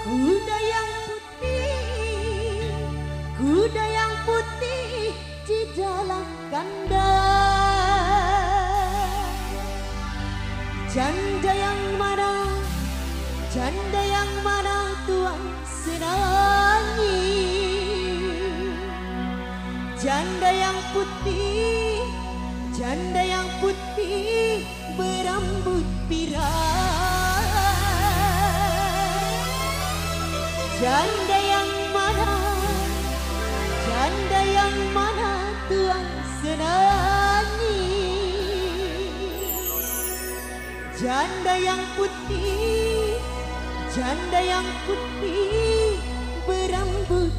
Kuda yang putih, kuda yang putih di dalam kandang. Janda yang mana, janda yang mana tuan senangi? Janda yang putih, janda yang putih berambut pirang. Janda yang mana, janda yang mana tuan senangi? Janda yang putih, janda yang putih berambut